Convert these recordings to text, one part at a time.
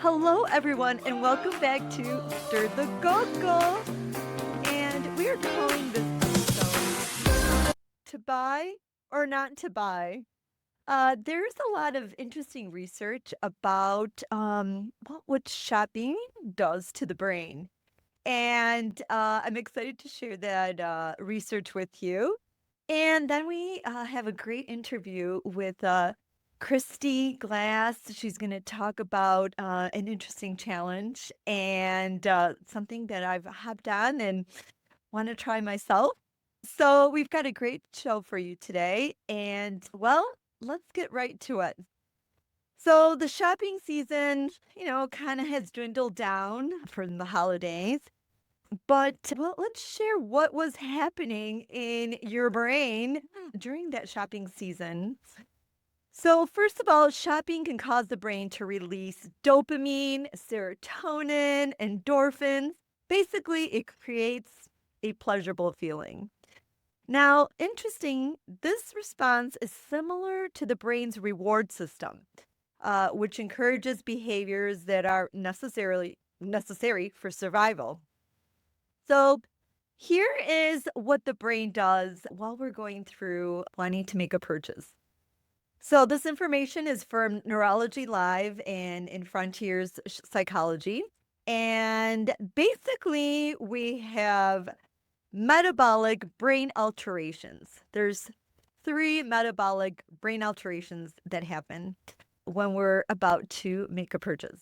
Hello, everyone, and welcome back to Stir the Coco. And we are calling this episode To Buy or Not to Buy. There's a lot of interesting research about what shopping does to the brain. And I'm excited to share that research with you. And then we have a great interview with Kristy Glass. She's going to talk about an interesting challenge and something that I've hopped on and want to try myself. So we've got a great show for you today. And well, let's get right to it. So the shopping season, kind of has dwindled down from the holidays. But well, let's share what was happening in your brain during that shopping season. So, first of all, shopping can cause the brain to release dopamine, serotonin, endorphins. Basically, it creates a pleasurable feeling. Now, interesting, this response is similar to the brain's reward system, which encourages behaviors that are necessary for survival. So, here is what the brain does while we're going through wanting to make a purchase. So, this information is from Neurology Live and in Frontiers Psychology. And basically, we have metabolic brain alterations. There's three metabolic brain alterations that happen when we're about to make a purchase.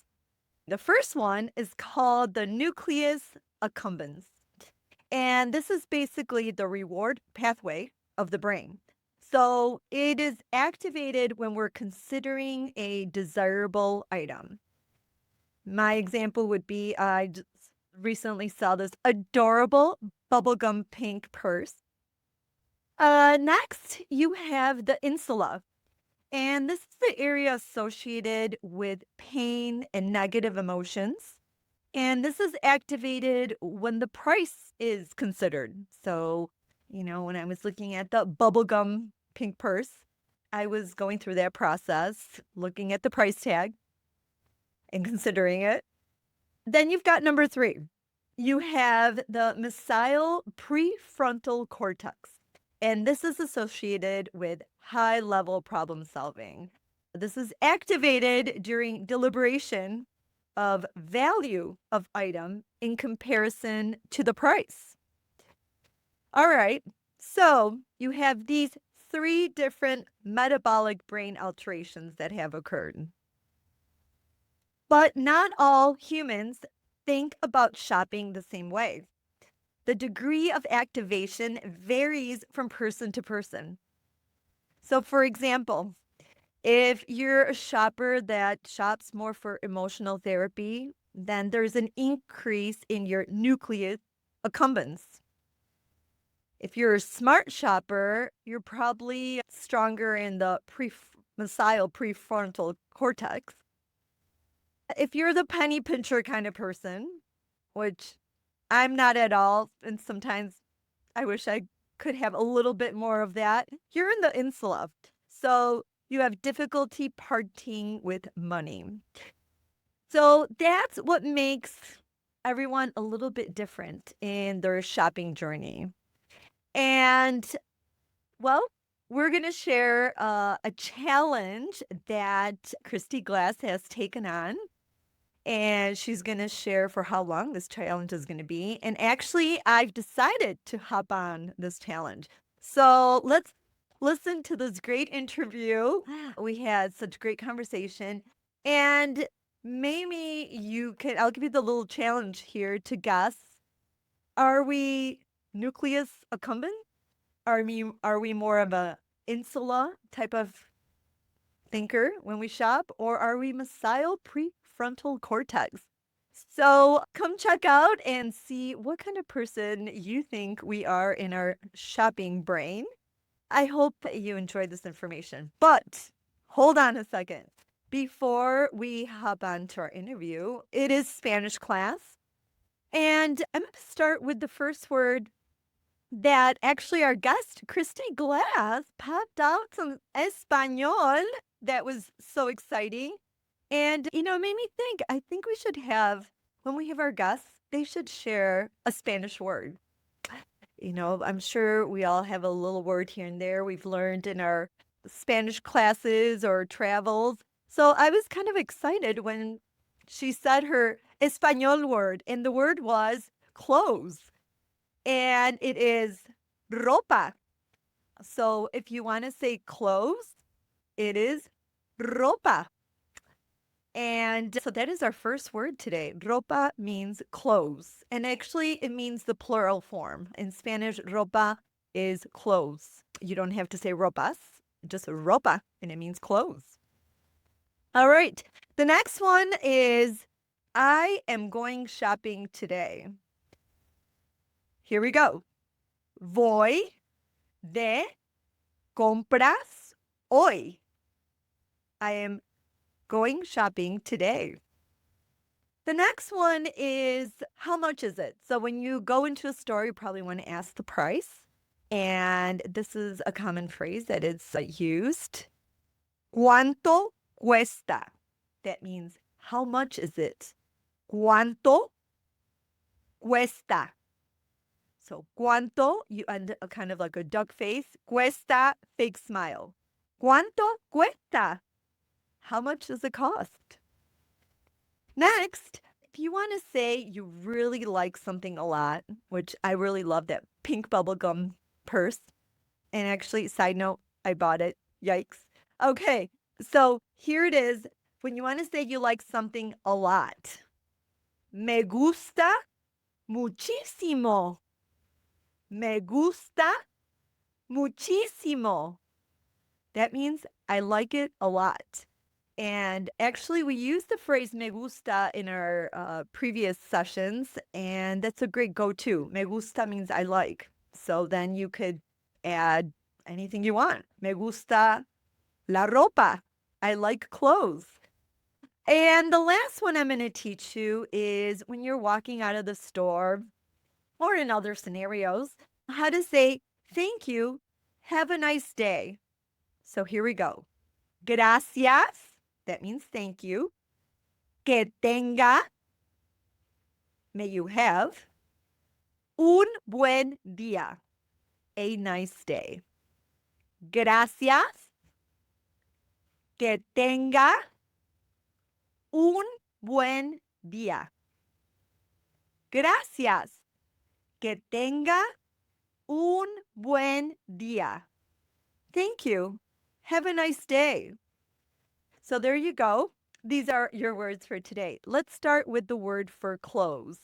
The first one is called the nucleus accumbens. And this is basically the reward pathway of the brain. So it is activated when we're considering a desirable item. My example would be recently saw this adorable bubblegum pink purse. Next, you have the insula. And this is the area associated with pain and negative emotions. And this is activated when the price is considered. So, when I was looking at the bubblegum pink purse, I was going through that process, looking at the price tag and considering it. Then you've got number three. You have the mesial prefrontal cortex. And this is associated with high level problem solving. This is activated during deliberation of value of item in comparison to the price. All right, so you have these three different metabolic brain alterations that have occurred. But not all humans think about shopping the same way. The degree of activation varies from person to person. So, for example, if you're a shopper that shops more for emotional therapy, then there's an increase in your nucleus accumbens. If you're a smart shopper, you're probably stronger in the mesial prefrontal cortex. If you're the penny pincher kind of person, which I'm not at all, and sometimes I wish I could have a little bit more of that, you're in the insula. So you have difficulty parting with money. So that's what makes everyone a little bit different in their shopping journey. And well, we're going to share a challenge that Kristy Glass has taken on. And she's going to share for how long this challenge is going to be. And actually, I've decided to hop on this challenge. So let's listen to this great interview. We had such great conversation. And maybe I'll give you the little challenge here to guess. Are we nucleus accumbens? Are we more of a insula type of thinker when we shop, or are we mesial prefrontal cortex? So come check out and see what kind of person you think we are in our shopping brain. I hope you enjoyed this information, but hold on a second. Before we hop on to our interview, it is Spanish class, and I'm going to start with the first word that actually our guest, Kristy Glass, popped out some Espanol. That was so exciting. And, it made me think, I think we should have, when we have our guests, they should share a Spanish word. I'm sure we all have a little word here and there we've learned in our Spanish classes or travels. So I was kind of excited when she said her Espanol word, and the word was clothes, and it is ropa. So if you want to say clothes, it is ropa. And so that is our first word today. Ropa means clothes. And actually, it means the plural form. In Spanish, ropa is clothes. You don't have to say ropas, just ropa, and it means clothes. All right. The next one is I am going shopping today. Here we go. Voy de compras hoy. I am going shopping today. The next one is how much is it? So when you go into a store, you probably want to ask the price. And this is a common phrase that is used. ¿Cuánto cuesta? That means how much is it? ¿Cuánto cuesta? So ¿cuánto? You end kind of like a duck face. Cuesta, fake smile. ¿Cuánto cuesta? How much does it cost? Next, if you want to say you really like something a lot, which I really love that pink bubblegum purse. And actually, side note, I bought it. Yikes. Okay, so here it is. When you want to say you like something a lot, me gusta muchísimo. Me gusta muchísimo. That means I like it a lot. And actually, we used the phrase me gusta in our previous sessions, and that's a great go-to. Me gusta means I like. So then you could add anything you want. Me gusta la ropa. I like clothes. And the last one I'm going to teach you is when you're walking out of the store or in other scenarios, how to say thank you, have a nice day. So here we go. Gracias. That means thank you. Que tenga, may you have. Un buen día, a nice day. Gracias. Que tenga un buen día. Gracias. Que tenga un buen día. Thank you. Have a nice day. So there you go. These are your words for today. Let's start with the word for clothes.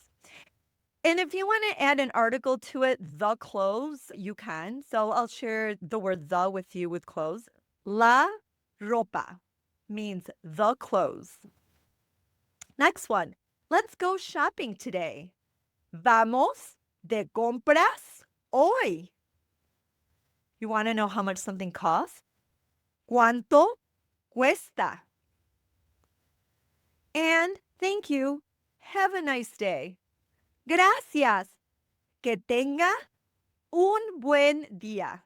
And if you want to add an article to it, the clothes, you can. So I'll share the word the with you with clothes. La ropa means the clothes. Next one. Let's go shopping today. Vamos de compras hoy. You want to know how much something costs? ¿Cuánto cuesta? And thank you. Have a nice day. Gracias. Que tenga un buen día.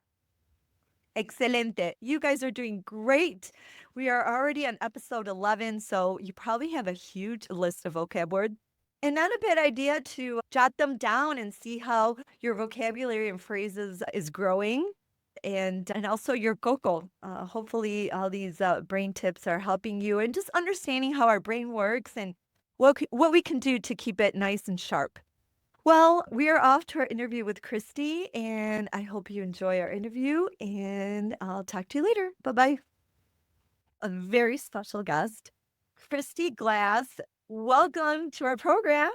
Excelente. You guys are doing great. We are already on episode 11, so you probably have a huge list of vocab words. And not a bad idea to jot them down and see how your vocabulary and phrases is growing. And also your coco. Hopefully all these brain tips are helping you and just understanding how our brain works and what we can do to keep it nice and sharp. Well, we are off to our interview with Kristy, and I hope you enjoy our interview, and I'll talk to you later. Bye-bye. A very special guest, Kristy Glass. Welcome to our program.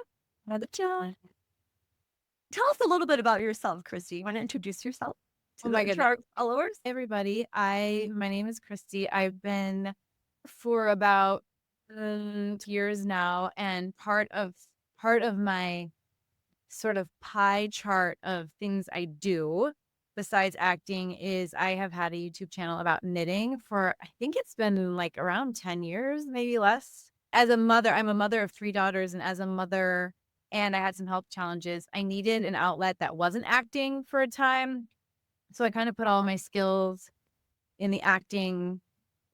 Tell us a little bit about yourself, Kristy. You want to introduce yourself Oh my to our goodness. followers? Hey, everybody. My name is Kristy. I've been for about years now, and part of my sort of pie chart of things I do besides acting is I have had a YouTube channel about knitting for I think it's been like around 10 years, maybe less. As a mother, I'm a mother of 3 daughters, and as a mother, and I had some health challenges, I needed an outlet that wasn't acting for a time. So I kind of put all my skills in the acting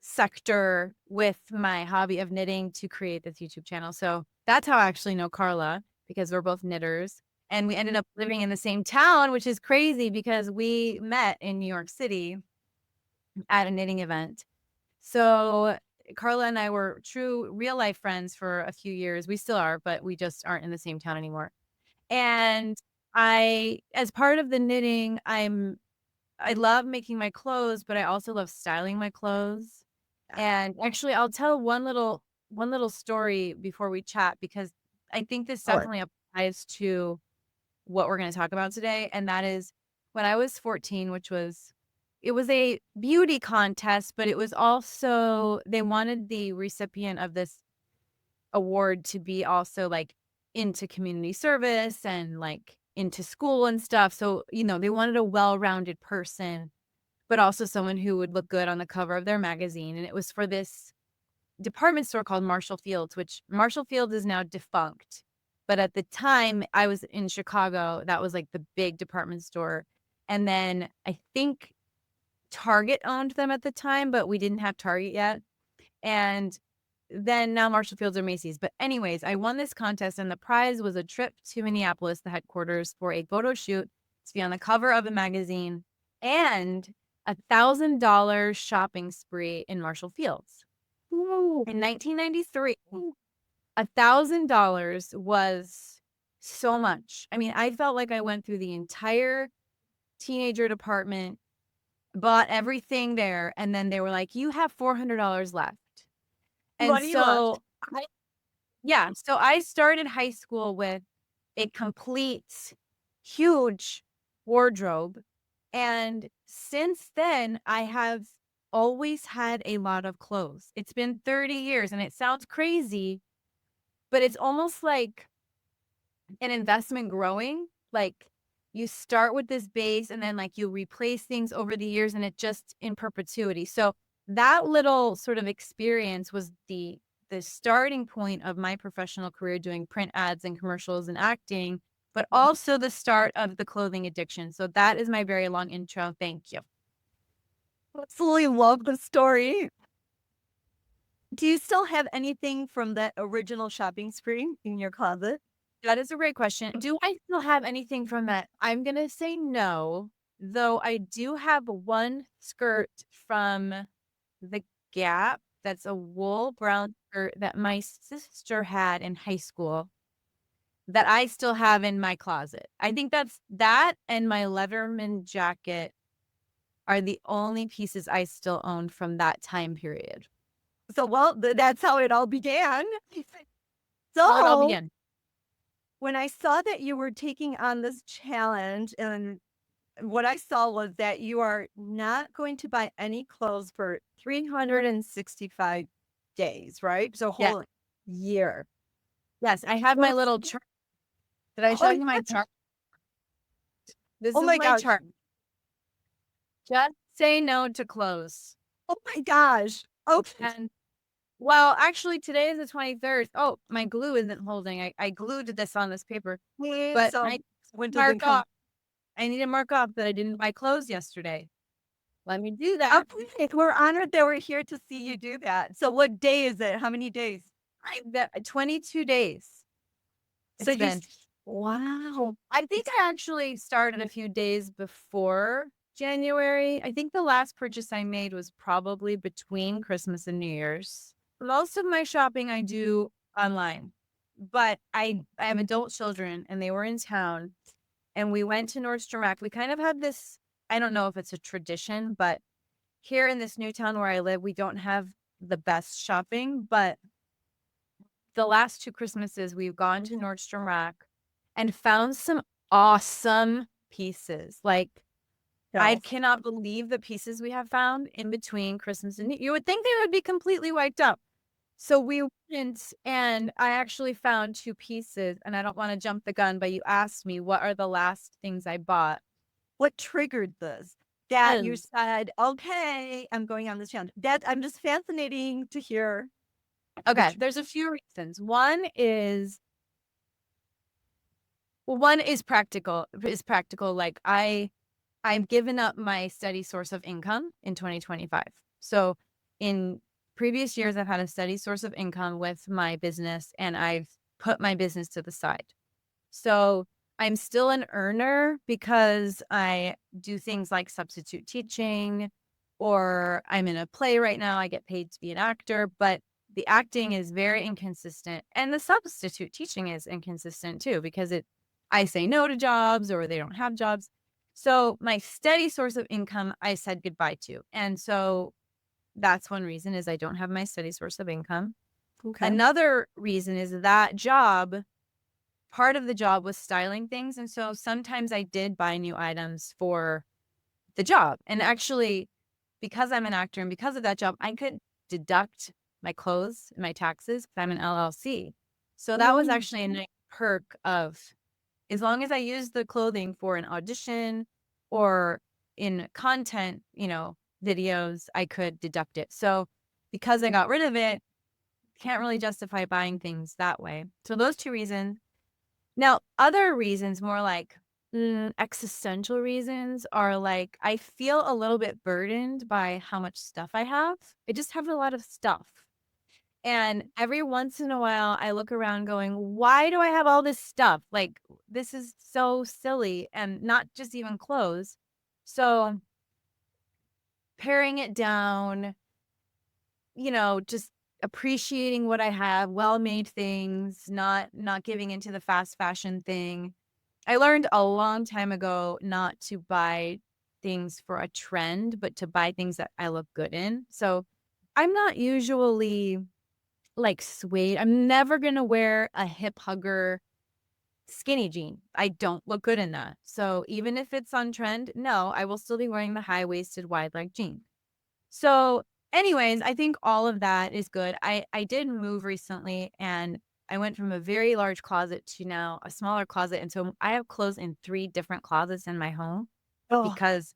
sector with my hobby of knitting to create this YouTube channel. So that's how I actually know Carla, because we're both knitters. And we ended up living in the same town, which is crazy because we met in New York City at a knitting event. So Carla and I were true real life friends for a few years. We still are, but we just aren't in the same town anymore. And as part of the knitting, I love making my clothes, but I also love styling my clothes. And actually, I'll tell one little story before we chat, because I think this Sure. definitely applies to what we're going to talk about today. And that is when I was 14, it was a beauty contest, but it was also, they wanted the recipient of this award to be also like into community service and like into school and stuff. So, they wanted a well-rounded person, but also someone who would look good on the cover of their magazine. And it was for this department store called Marshall Fields, which Marshall Fields is now defunct. But at the time I was in Chicago, that was like the big department store. And then I think Target owned them at the time, but we didn't have Target yet. And then now Marshall Fields or Macy's. But anyways, I won this contest, and the prize was a trip to Minneapolis, the headquarters, for a photo shoot to be on the cover of a magazine, and $1,000 shopping spree in Marshall Fields. Ooh. In 1993, $1,000 was so much. I mean, I felt like I went through the entire teenager department, bought everything there, and then they were like, "You have $400 left." And Money left. so I started high school with a complete, huge wardrobe. And since then, I have always had a lot of clothes. It's been 30 years, and it sounds crazy, but it's almost like an investment growing. Like, you start with this base, and then like you replace things over the years, and it just in perpetuity. So that little sort of experience was the starting point of my professional career, doing print ads and commercials and acting, but also the start of the clothing addiction. So that is my very long intro. Thank you. Absolutely love the story. Do you still have anything from that original shopping spree in your closet? That is a great question. Do I still have anything from that? I'm going to say no, though I do have one skirt from the Gap. That's a wool brown skirt that my sister had in high school that I still have in my closet. I think that and my Letterman jacket are the only pieces I still own from that time period. So, well, that's how it all began. How it all So, began. when I saw that you were taking on this challenge, and what I saw was that you are not going to buy any clothes for 365 days, right? So, a Yeah. whole year. Yes, I have my little chart. Did I show Oh, you my chart? This oh is my my gosh. chart. Just say no to clothes. Oh my gosh. Okay. And well, actually, today is the 23rd. Oh, my glue isn't holding. I glued this on this paper, but So, I when doesn't mark come. off. I need to mark off that I didn't buy clothes yesterday. Let me do that. Okay, we're honored that we're here to see you do that. So, what day is it? How many days? 22 days. So It's you, been. wow. I think I actually started a few days before January. I think the last purchase I made was probably between Christmas and New Year's. Most of my shopping I do online, but I have adult children, and they were in town, and we went to Nordstrom Rack. We kind of had this, I don't know if it's a tradition, but here in this new town where I live, we don't have the best shopping, but the last two Christmases we've gone to Nordstrom Rack and found some awesome pieces. Like, I Yes. cannot believe the pieces we have found in between Christmas and you would think they would be completely wiped up. So we went, and I actually found two pieces, and I don't want to jump the gun, but you asked me what are the last things I bought. What triggered this? That you Yes. said, okay, I'm going on this challenge. That I'm just fascinating to hear. Okay, there's a few reasons. One is practical. Like, I've given up my steady source of income in 2025. So in previous years, I've had a steady source of income with my business, and I've put my business to the side. So I'm still an earner because I do things like substitute teaching, or I'm in a play right now. I get paid to be an actor, but the acting is very inconsistent. And the substitute teaching is inconsistent too, because I say no to jobs or they don't have jobs. So my steady source of income, I said goodbye to. And so that's one reason is I don't have my steady source of income. Okay. Another reason is that job, part of the job was styling things. And so sometimes I did buy new items for the job. And actually, because I'm an actor and because of that job, I could deduct my clothes and my taxes because I'm an LLC. So that was actually a nice perk of, as long as I use the clothing for an audition or in content, videos, I could deduct it. So because I got rid of it, can't really justify buying things that way. So those two reasons. Now, other reasons, more like existential reasons, are like I feel a little bit burdened by how much stuff I have. I just have a lot of stuff. And every once in a while, I look around going, why do I have all this stuff? Like, this is so silly, and not just even clothes. So paring it down, just appreciating what I have, well-made things, not giving into the fast fashion thing. I learned a long time ago not to buy things for a trend, but to buy things that I look good in. So I'm not usually like suede. I'm never going to wear a hip hugger skinny jean. I don't look good in that. So even if it's on trend, no, I will still be wearing the high-waisted wide leg jean. So anyways, I think all of that is good. I did move recently, and I went from a very large closet to now a smaller closet. And so I have clothes in 3 different closets in my home Oh, because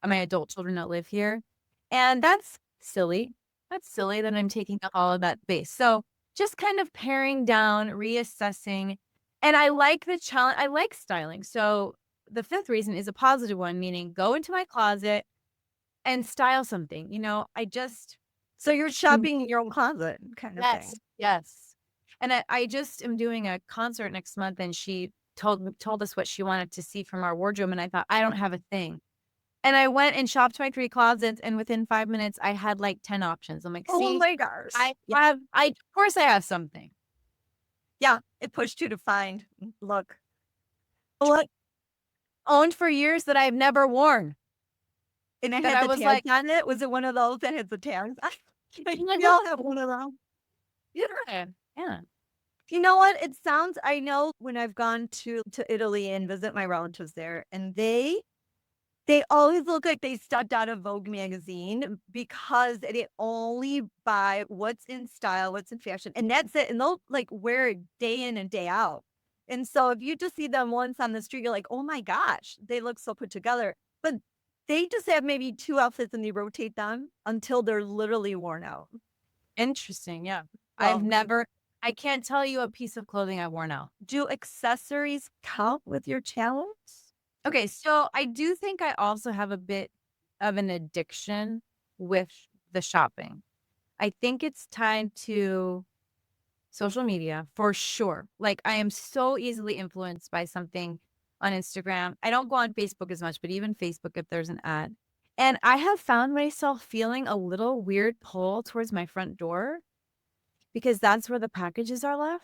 my adult children don't live here. And that's silly. That's silly that I'm taking up all of that space. So just kind of paring down, reassessing. And I like the challenge. I like styling. So the 5th reason is a positive one, meaning go into my closet and style something. I just so you're shopping in your own closet kind of yes, thing. yes. And I just am doing a concert next month, and she told us what she wanted to see from our wardrobe, and I thought, I don't have a thing. And I went and shopped my 3 closets, and within 5 minutes, I had like 10 options. I'm like, Oh see, my gosh. of course I have something. Yeah, it pushed you to find. Look. What? Owned for years that I've never worn. And it That had I the was tags like, on it? Was it one of those that had the tags? We all have one of those. yeah, yeah. You know what? It sounds I know when I've gone to Italy and visit my relatives there, and they always look like they stepped out of Vogue magazine because they only buy what's in style, what's in fashion, and that's it. And they'll like wear it day in and day out. And so if you just see them once on the street, you're like, oh my gosh, they look so put together. But they just have maybe 2 outfits and they rotate them until they're literally worn out. Interesting. Yeah. Well, I can't tell you a piece of clothing I've worn out. do accessories count with your challenge? Okay, so I do think I also have a bit of an addiction with the shopping. I think it's tied to social media for sure. Like I am so easily influenced by something on Instagram. I don't go on Facebook as much, but even Facebook, if there's an ad. And I have found myself feeling a little weird pull towards my front door because that's where the packages are left.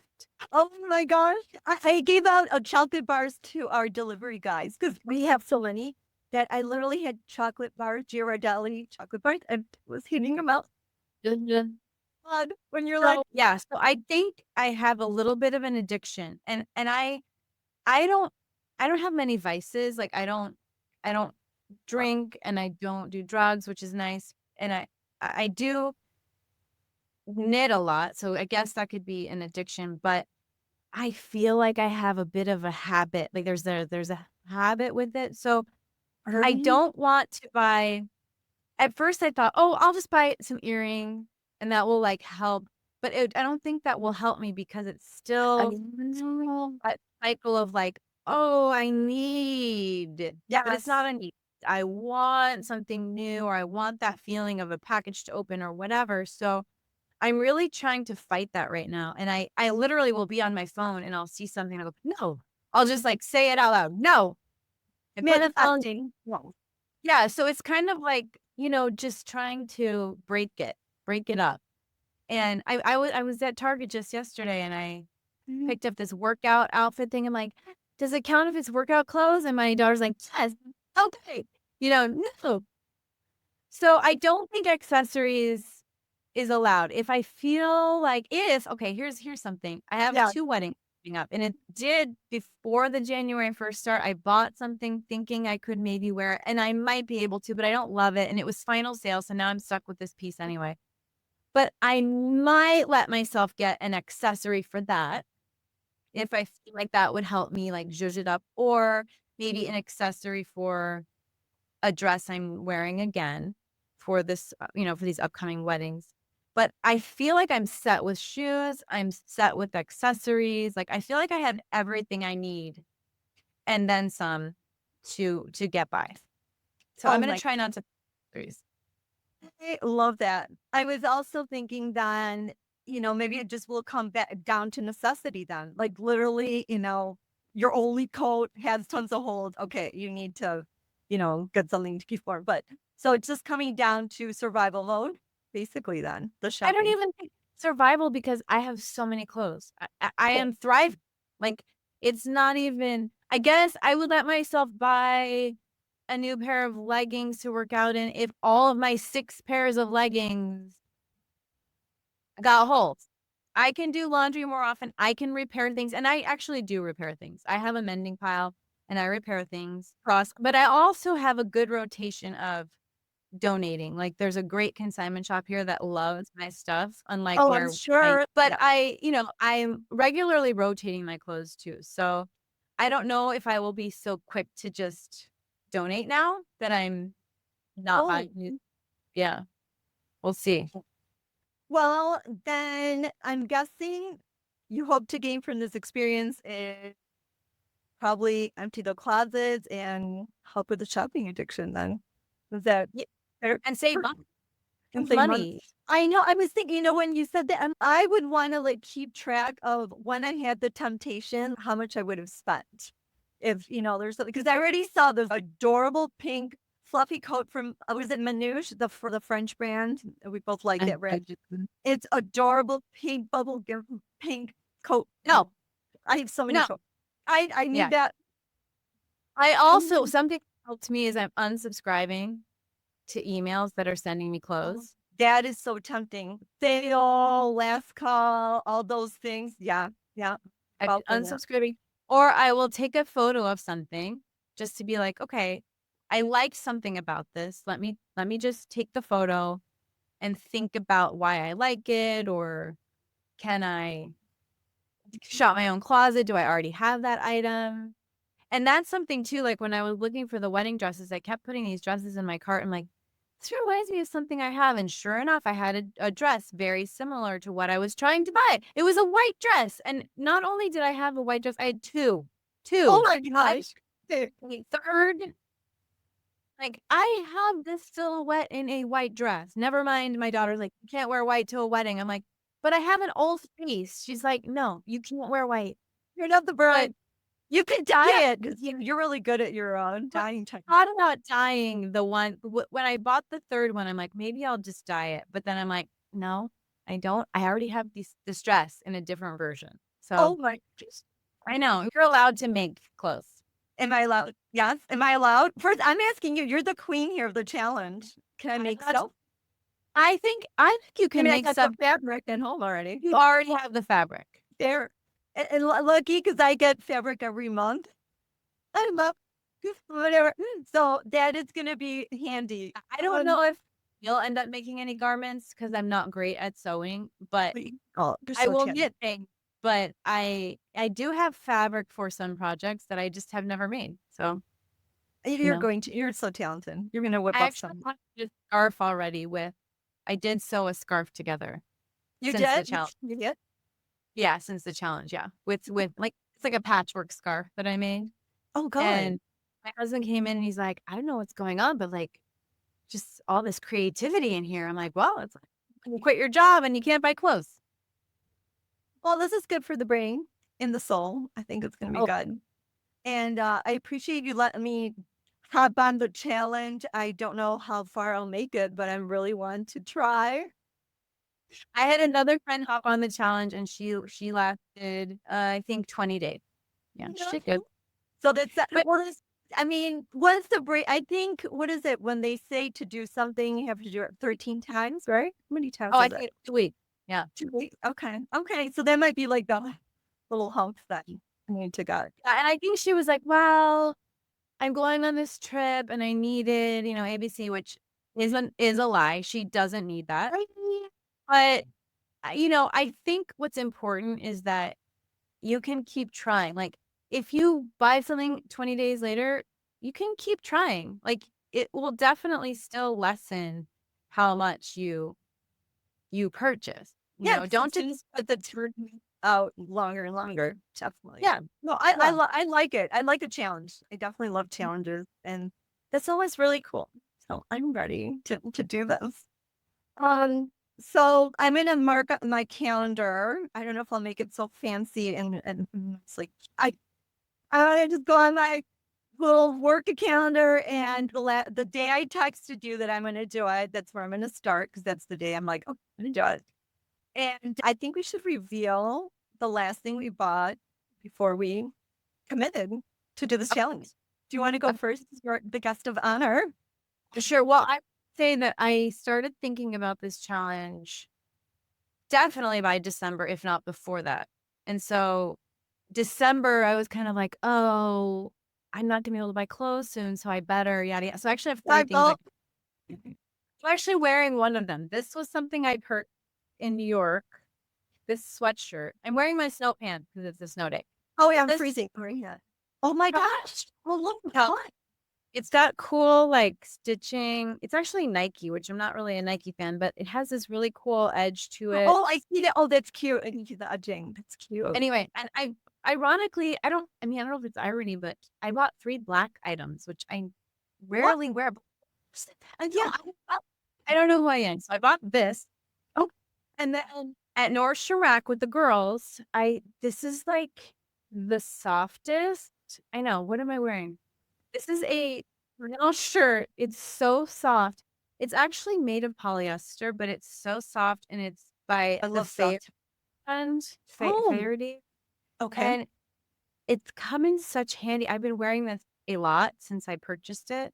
Oh my gosh. I gave out chocolate bars to our delivery guys because we have so many that I literally had chocolate bars, Ghirardelli chocolate bars, and was handing them out. God, when you're like, So yeah, so I think I have a little bit of an addiction, and I don't I don't have many vices. Like I don't drink, and I don't do drugs, which is nice. And I do knit a lot, so I guess that could be an addiction, but I feel like I have a bit of a habit. Like there's a habit with it. So I Ernie? don't want to buy. At first I thought, "Oh, I'll just buy some earring and that will like help." But I don't think that will help me because it's I still mean, that cycle of like, "Oh, I need." But it's yes. not a need. I want something new, or I want that feeling of a package to open or whatever. So I'm really trying to fight that right now. And I literally will be on my phone and I'll see something and I'll go, no. I'll just like say it out loud. No. And put the phone. Manifesting. No. Yeah. So it's kind of like, just trying to break it up. And I was at Target just yesterday and I Mhm. picked up this workout outfit thing. I'm like, does it count if it's workout clothes? And my daughter's like, yes, okay. No. So I don't think accessories is allowed. If I feel like okay, here's something. I have Yeah. 2 weddings coming up, and it did before the January 1st start. I bought something thinking I could maybe wear it, and I might be able to, but I don't love it. And it was final sale, so now I'm stuck with this piece anyway. But I might let myself get an accessory for that if I feel like that would help me like zhuzh it up, or maybe an accessory for a dress I'm wearing again for this, for these upcoming weddings. But I feel like I'm set with shoes. I'm set with accessories. Like I feel like I have everything I need and then some to get by. So Oh I'm gonna my, try not to accessories. I love that. I was also thinking then, maybe it just will come back down to necessity then. Like literally, your only coat has tons of holes. Okay, you need to, get something to keep warm. But so it's just coming down to survival mode, basically then, the I don't shopping. even think survival because I have so many clothes. I Oh, am thriving. Like it's not even. I guess I would let myself buy a new pair of leggings to work out in if all of my 6 pairs of leggings got holes. I can do laundry more often. I can repair things, and I actually do repair things. I have a mending pile and I repair things. But I also have a good rotation of donating. Like there's a great consignment shop here that loves my stuff, unlike oh, I'm where sure. but Yeah. I'm regularly rotating my clothes too. So I don't know if I will be so quick to just donate now that I'm not Oh, buying new. Yeah, we'll see. well, then I'm guessing you hope to gain from this experience is probably empty the closets and help with the shopping addiction then. Is that Yeah, fair? and save Per- money. And save money. Money. I know. I was thinking, when you said that, I would want to like keep track of when I had the temptation, how much I would have spent. If, there's something, because I already saw this adorable pink fluffy coat from, was it Manouche, for the French brand? We both like that brand. It's adorable pink bubble gum pink coat. No, I have so many no. coats. I Yeah. need that. I also Mhm. something that helped me is I'm unsubscribing to emails that are sending me Oh, clothes. that is so tempting. Sale, last call, all those things. Yeah, yeah. I'm About for that. unsubscribing, or I will take a photo of something just to be like, okay, I like something about this. Let me just take the photo and think about why I like it, or can I shop my own closet? Do I already have that item? And that's something too, like when I was looking for the wedding dresses, I kept putting these dresses in my cart. I'm like, this reminds me of something I have. And sure enough, I had a dress very similar to what I was trying to buy. It was a white dress. And not only did I have a white dress, I had two. Oh Two. my I gosh. a third. Like, I have this silhouette in a white dress. Never mind, my daughter's like, you can't wear white to a wedding. I'm like, but I have an old face. She's like, no, you can't wear white. You're not the But bride. You could dye yeah, it because you're really good at your but dyeing technique. thought about dyeing the one when I bought the third one, I'm like, maybe I'll just dye it. But then I'm like, no, I don't. I already have this dress in a different version. Oh So my gosh. I know you're allowed to make clothes. Am I allowed? Yes. Am I allowed? First, I'm asking you. You're the queen here of the challenge. Can I I'm make allowed to- stuff? I think you I can mean, I make got stuff. the fabric at home already. You already have the fabric. There. And lucky because I get fabric every month. I love whatever. So that is going to be handy. I don't know if you'll end up making any garments because I'm not great at sewing, but Oh, you're I so will talented. knit things. But I do have fabric for some projects that I just have never made. So You're going to. You're so talented. You're going to whip I up actually some. have a scarf already with. I did sew a scarf together You since the did? challenge. You did? Yeah, since the challenge. Yeah, with like it's like a patchwork scarf that I made, Oh, and good. my husband came in and he's like, I don't know what's going on, but like just all this creativity in here. I'm like, well, it's like you quit your job and you can't buy clothes. Well, this is good for the brain and the soul. I think it's going to be Oh, good. And I appreciate you letting me hop on the challenge. I don't know how far I'll make it, but I really want to try. I had another friend hop on the challenge and she lasted, I think 20 days. Yeah, You she know? did good. So that's But what is. I mean, what's the break? I think what is it when they say to do something, you have to do it 13 times, right? How many times oh, I is it? think 2 weeks. Yeah. 2 weeks. Okay. Okay. So that might be like the little hump that I need to go. And I think she was like, well, I'm going on this trip and I needed, ABC, which is a lie. She doesn't need that. Right? But I think what's important is that you can keep trying. Like if you buy something 20 days later, you can keep trying. Like it will definitely still lessen how much you purchase. Yeah. Don't Don't just put the turn out longer and longer. Definitely. yeah. No, I Yeah. I like it. I like a challenge. I definitely love challenges, and that's always really cool. So I'm ready to do this. Um, so I'm gonna mark up my calendar. I don't know if I'll make it so fancy and it's like I just go on my little work calendar and the day I texted you that I'm gonna do it, that's where I'm gonna start because that's the day I'm like, oh, I'm gonna do it. And I think we should reveal the last thing we bought before we committed to do this challenge. Do you want to go first? You're the guest of honor. Sure. Well, I say that I started thinking about this challenge definitely by December, if not before that. And so December, I was kind of like, oh, I'm not gonna be able to buy clothes soon, so I better yada yada. So I actually have three I things. felt I'm actually wearing one of them. This was something I purchased in New York. This sweatshirt. I'm wearing my snow pants because it's a snow day. oh yeah, I'm This freezing. Maria. Oh my gosh. Oh look. how it's got cool like stitching. It's actually Nike, which I'm not really a Nike fan, but it has this really cool edge to it. Oh, I see that. Oh, that's cute. I can see the edging. That's cute. Anyway, and I ironically, I don't know if it's irony, but I bought 3 black items, which I What? rarely wear. And Yeah, yeah. I don't know who I am. So I bought this. Oh, And then at North Chirac with the girls, this is like the softest. I know. What am I wearing? This is a flannel shirt. It's so soft. It's actually made of polyester, but it's so soft and it's by I the love soft. Oh, Faherty. okay. And it's come in such handy. I've been wearing this a lot since I purchased it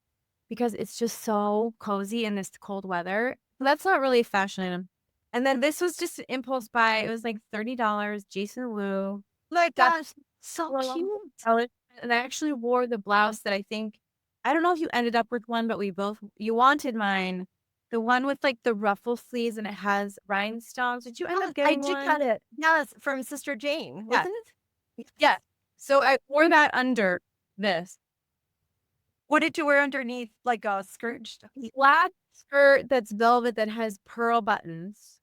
because it's just so cozy in this cold weather. That's not really a fashion item. And then this was just an impulse buy. It was like $30, Jason Wu. My Got gosh, so well, cute. and I actually wore the blouse that I don't know if you ended up with one, but you wanted mine. The one with like the ruffle sleeves and it has rhinestones. Did you end up I getting did one? get it. Yes, from Sister Jane, Yeah. wasn't it? Yeah. So I wore that under this What did you wear underneath? Like a skirt? black skirt that's velvet that has pearl buttons.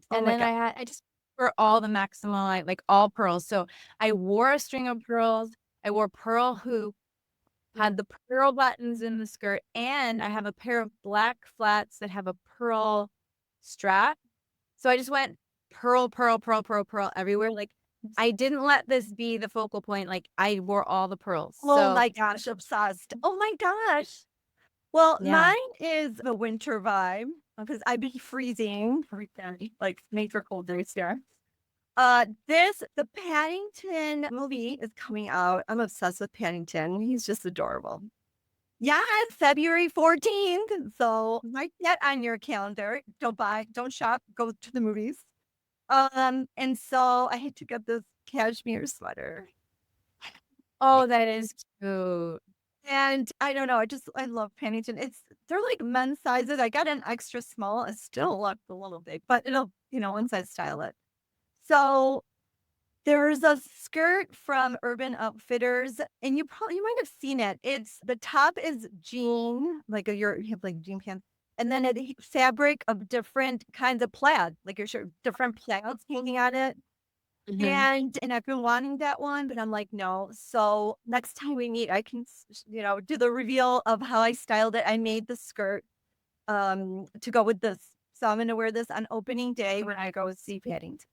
Oh And my then god. I just for all the maximum, like all pearls. So I wore a string of pearls. I wore pearl hoop, had the pearl buttons in the skirt, and I have a pair of black flats that have a pearl strap. So I just went pearl, pearl, pearl, pearl, pearl everywhere. Like I didn't let this be the focal point. Like I wore all the pearls. Oh So my gosh, obsessed. Oh my gosh. Well, yeah. mine is the winter vibe because I've been freezing like made for cold days here. The Paddington movie is coming out. I'm obsessed with Paddington. He's just adorable. Yeah, it's February 14th. So mark that on your calendar. Don't shop, go to the movies. And so I had to get this cashmere sweater. Oh, that is cute. And I don't know, I love Paddington. They're like men's sizes. I got an extra small. It still looked a little big, but it'll, once I style it. So there's a skirt from Urban Outfitters, and you might have seen it. The top is jean, like you have like jean pants, and then fabric of different kinds of plaid, like your shirt, different plaids hanging on it. Mhm. And I've been wanting that one, but I'm like, no. So next time we meet, I can, do the reveal of how I styled it. I made the skirt to go with this. So I'm gonna wear this on opening day when I go see Paddington.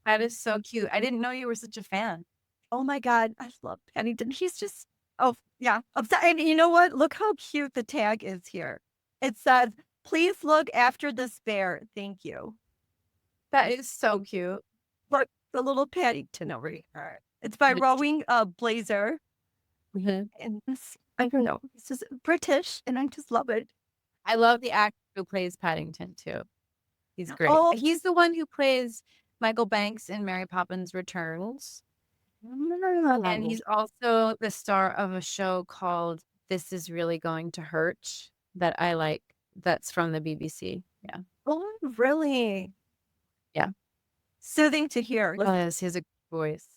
That is so cute. I didn't know you were such a fan. Oh my God, I love Paddington. He's just, oh yeah. And you know what? Look how cute the tag is here. It says, please look after this bear. Thank you. That is so cute. Look, the little Paddington over here. It's by Rowing Blazer. Mhm. And this, I don't know, it's just British and I just love it. I love the actor who plays Paddington too. He's great. Oh, He's the one who plays Michael Banks in Mary Poppins Returns. And he's also the star of a show called This Is Really Going to Hurt that I like. That's from the BBC. Yeah. oh, really? Yeah. Soothing to hear. Yes, he has a good voice.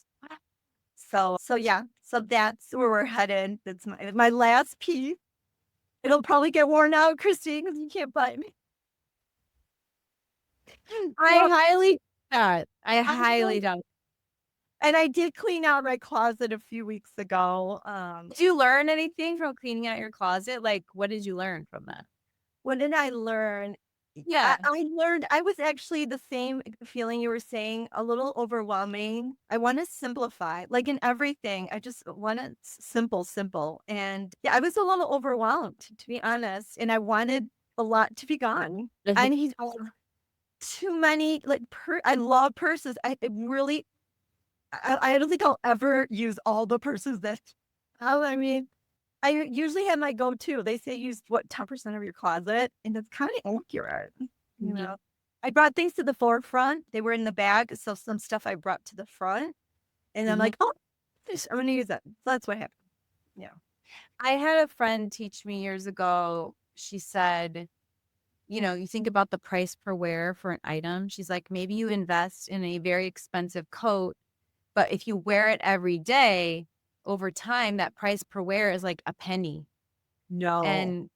So yeah, so that's where we're headed. That's my last piece. It'll probably get worn out, Christine, because you can't buy me. I highly doubt. I I highly know. doubt. And I did clean out my closet a few weeks ago. Did you learn anything from cleaning out your closet? Like, what did you learn from that? What did I learn? Yeah. I learned I was actually the same feeling you were saying, a little overwhelming. I want to simplify, like in everything. I just want it simple, simple. And yeah, I was a little overwhelmed, to be honest. And I wanted a lot to be gone. And he's too many, like, I love purses. I don't think I'll ever use all the purses that, I mean, I usually have my go-to. They say use what 10% of your closet, and it's kind of accurate. You know, I brought things to the forefront. They were in the bag, so some stuff I brought to the front, and I'm like, oh, I'm gonna use it. So that's what happened. Yeah. I had a friend teach me years ago. She said, you think about the price per wear for an item. She's like, maybe you invest in a very expensive coat, but if you wear it every day, over time, that price per wear is like a penny. No. And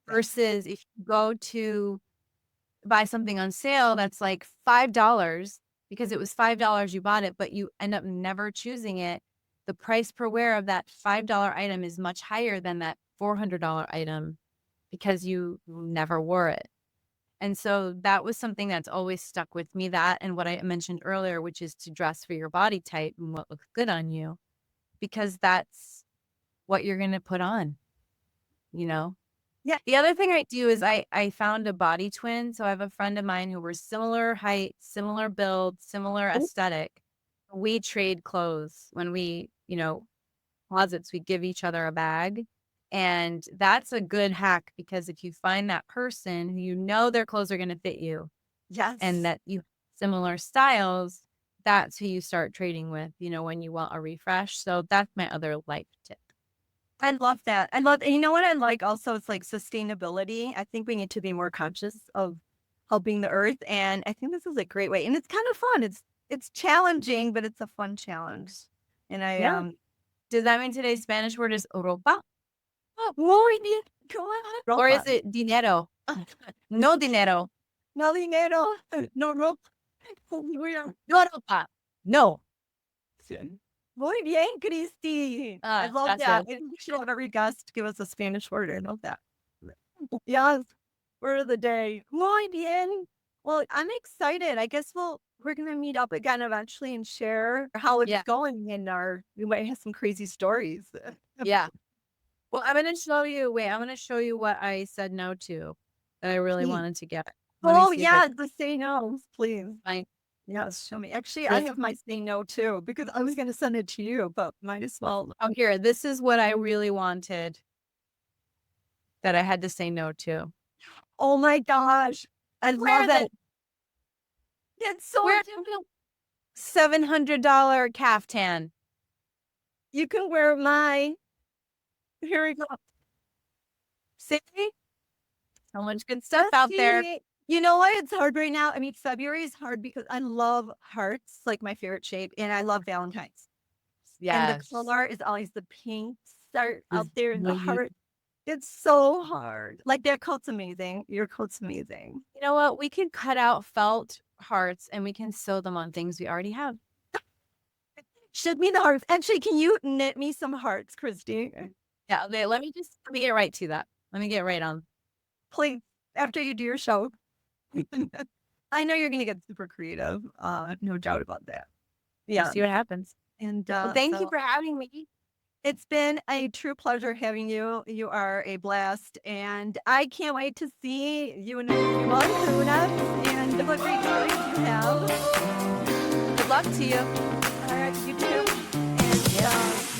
versus if you go to buy something on sale that's like $5 because it was $5 you bought it, but you end up never choosing it, the price per wear of that $5 item is much higher than that $400 item because you never wore it. And so that was something that's always stuck with me, that and what I mentioned earlier, which is to dress for your body type and what looks good on you, because that's what you're going to put on, you know? Yeah. The other thing I do is I found a body twin. So I have a friend of mine who we're similar height, similar build, similar aesthetic. We trade clothes when we, closets, we give each other a bag. And that's a good hack because if you find that person who their clothes are going to fit you Yes. and that you have similar styles, that's who you start trading with, when you want a refresh. So that's my other life tip. I love that. And you know what I like also? It's like sustainability. I think we need to be more conscious of helping the earth. And I think this is a great way. And it's kind of fun. It's challenging, but it's a fun challenge. And I Does that mean today's Spanish word is ropa? muy bien. Or is it dinero? No dinero. No dinero. No ropa. No ropa. No. Muy bien, Kristy. I love that. Gracias. And we should have every guest give us a Spanish word. I love that. Yes. Word of the day. Muy bien. Well, I'm excited. I guess we're gonna meet up again eventually and share how it's going, and we might have some crazy stories. Yeah. Well, I'm going to show you what I said no to that I really Please. wanted to get. Oh yeah, the say no, please. Fine. Yes, show me. Actually, I have my say no too, because I was gonna send it to you, but might as well. Oh, here, this is what I really wanted that I had to say no to. Oh my gosh. I love it. It's so $700 caftan. You can wear my. Here we go. See? So much good stuff out there. You know what? It's hard right now. I mean, February is hard because I love hearts, like my favorite shape, and I love Valentine's. Yeah. And the color is always the pinks are out there in the heart. It's so hard. Like, their coat's amazing. Your coat's amazing. You know what? We can cut out felt hearts and we can sew them on things we already have. Shoot me the hearts. Actually, can you knit me some hearts, Kristy? Yeah, okay, let me get right to that. Let me get right on. Please, after you do your show. I know you're gonna get super creative. No doubt about that. Yeah. See what happens. And Well, thank you so for having me. it's been a true pleasure having you. You are a blast, and I can't wait to see you in a few months or whatever. And what great stories you have. Good luck to you. All right, you too. And Yeah.